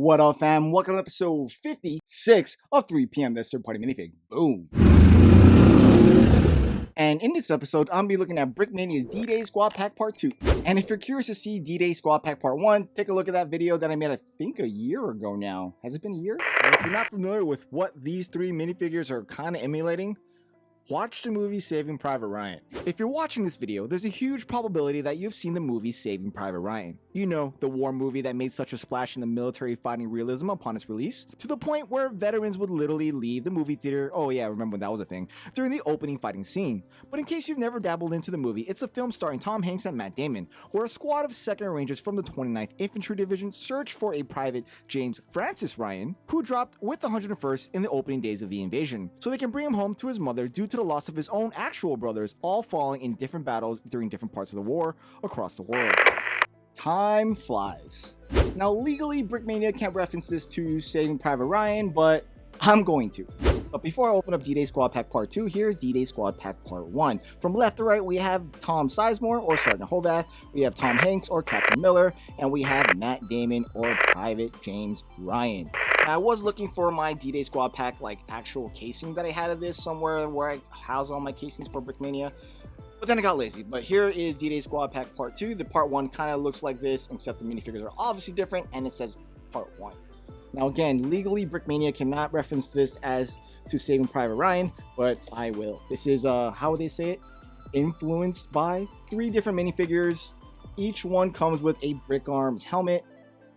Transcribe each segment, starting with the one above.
What up, fam? Welcome to episode 56 of 3 PM, that's third party minifig. Boom. And in this episode, I'm gonna be looking at Brickmania's D-Day Squad Pack Part 2. And if you're curious to see D-Day Squad Pack Part 1, take a look at that video that I made, I think, a year ago now. Has it been a year? And if you're not familiar with what these three minifigures are kind of emulating, watch the movie Saving Private Ryan. If you're watching this video, there's a huge probability that you've seen the movie Saving Private Ryan. You know, the war movie that made such a splash in the military fighting realism upon its release, to the point where veterans would literally leave the movie theater, oh yeah, remember when that was a thing, during the opening fighting scene. But in case you've never dabbled into the movie, it's a film starring Tom Hanks and Matt Damon, where a squad of 2nd Rangers from the 29th Infantry Division search for a Private James Francis Ryan, who dropped with the 101st in the opening days of the invasion, so they can bring him home to his mother due to the loss of his own actual brothers, all falling in different battles during different parts of the war across the world. Time flies. Now legally, Brickmania can't reference this to Saving Private Ryan, but I'm going to. But before I open up D-Day Squad Pack Part 2, here's D-Day Squad Pack Part 1. From left to right, we have Tom Sizemore or Sergeant Hovath, we have Tom Hanks or Captain Miller, and we have Matt Damon or Private James Ryan. Now, I was looking for my D-Day Squad Pack, like, actual casing that I had of this somewhere where I house all my casings for Brickmania, but then I got lazy. But here is D-Day Squad Pack Part 2. The Part 1 kind of looks like this, except the minifigures are obviously different, and it says Part 1. Now again, legally, Brickmania cannot reference this as to Saving Private Ryan, but I will. This is, how would they say it? Influenced by 3 different minifigures. Each one comes with a Brick Arms helmet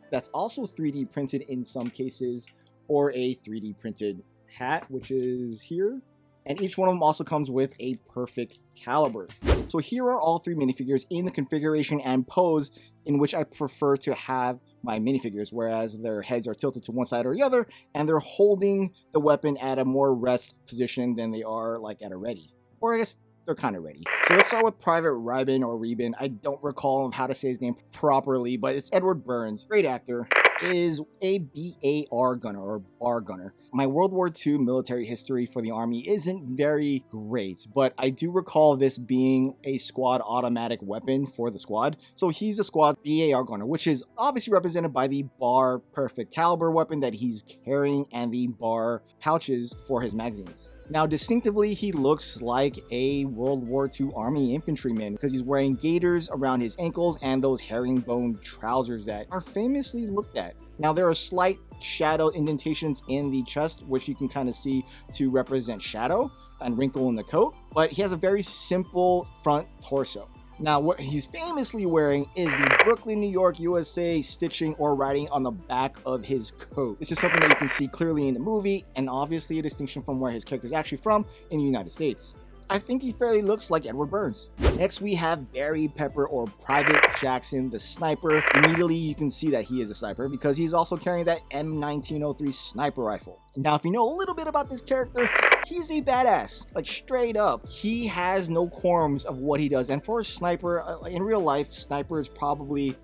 that's also 3D printed in some cases, or a 3D printed hat, which is here. And each one of them also comes with a perfect caliber. So here are all 3 minifigures in the configuration and pose in which I prefer to have my minifigures, whereas their heads are tilted to one side or the other, and they're holding the weapon at a more rest position than they are like at a ready. Or I guess they're kind of ready. So let's start with Private Ryban or Ryban. I don't recall how to say his name properly, but it's Edward Burns, great actor, is a BAR gunner or bar gunner. My World War II military history for the Army isn't very great, but I do recall this being a squad automatic weapon for the squad. So he's a squad BAR gunner, which is obviously represented by the bar perfect caliber weapon that he's carrying and the bar pouches for his magazines. Now, distinctively, he looks like a World War II Army infantryman because he's wearing gaiters around his ankles and those herringbone trousers that are famously looked at. Now, there are slight shadow indentations in the chest, which you can kind of see to represent shadow and wrinkle in the coat, but he has a very simple front torso. Now, what he's famously wearing is the Brooklyn, New York, USA stitching or writing on the back of his coat. This is something that you can see clearly in the movie, and obviously a distinction from where his character is actually from in the United States. I think he fairly looks like Edward Burns. Next, we have Barry Pepper or Private Jackson, the sniper. Immediately, you can see that he is a sniper because he's also carrying that M1903 sniper rifle. Now, if you know a little bit about this character, he's a badass, like straight up. He has no qualms of what he does. And for a sniper, in real life, snipers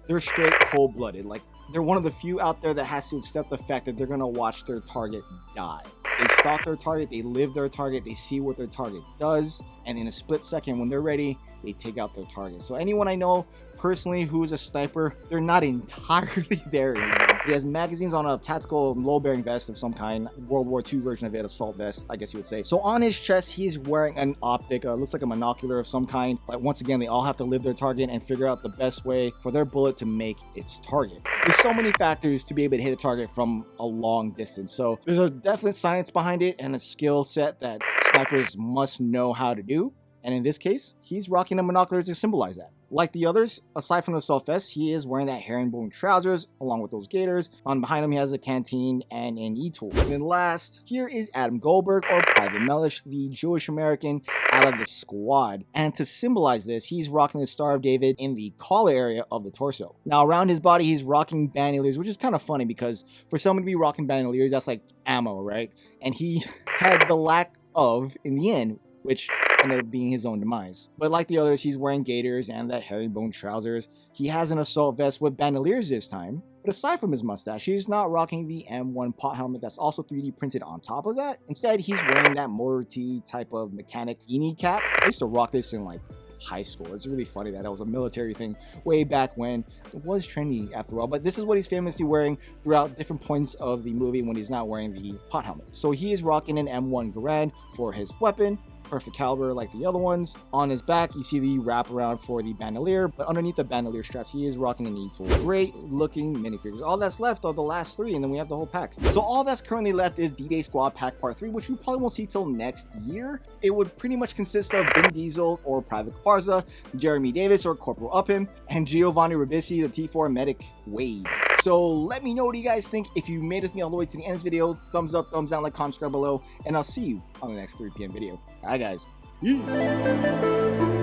they're straight cold-blooded. Like, they're one of the few out there that has to accept the fact that they're gonna watch their target die. They stalk their target, they live their target, they see what their target does, and in a split second when they're ready, they take out their target. So anyone I know personally who is a sniper, they're not entirely there anymore. He has magazines on a tactical low-bearing vest of some kind, World War II version of it, assault vest, I guess you would say. So on his chest, he's wearing an optic, looks like a monocular of some kind. But once again, they all have to live their target and figure out the best way for their bullet to make its target. There's so many factors to be able to hit a target from a long distance. So there's a definite science behind it and a skill set that snipers must know how to do. And in this case, he's rocking a monocular to symbolize that. Like the others, aside from the assault vest, he is wearing that herringbone trousers along with those gaiters. On behind him, he has a canteen and an e-tool. And then last, here is Adam Goldberg or Private Mellish, the Jewish American out of the squad. And to symbolize this, he's rocking the Star of David in the collar area of the torso. Now around his body, he's rocking bandoliers, which is kind of funny because for someone to be rocking bandoliers, that's like ammo, right? And he had the lack of in the end, which ended up being his own demise. But like the others, he's wearing gaiters and that herringbone trousers. He has an assault vest with bandoliers this time. But aside from his mustache, he's not rocking the M1 pot helmet that's also 3D printed on top of that. Instead, he's wearing that Motor T type of mechanic beanie cap. I used to rock this in like high school. It's really funny that was a military thing way back when. It was trendy after all, but this is what he's famously wearing throughout different points of the movie when he's not wearing the pot helmet. So he is rocking an M1 Garand for his weapon, perfect caliber like the other ones. On his back, you see the wraparound for the bandolier, but underneath the bandolier straps, he is rocking an E-tool. Great looking minifigures. All that's left are the last 3, and then we have the whole pack. So all that's currently left is D-Day Squad Pack Part 3, which we probably won't see till next year. It would pretty much consist of Vin Diesel or Private Caparza, Jeremy Davis or Corporal Upham, and Giovanni Ribisi, the T4 medic Wade. So let me know what you guys think. If you made it with me all the way to the end of this video, thumbs up, thumbs down, like, comment, subscribe below, and I'll see you on the next 3 p.m. video. Alright guys, peace.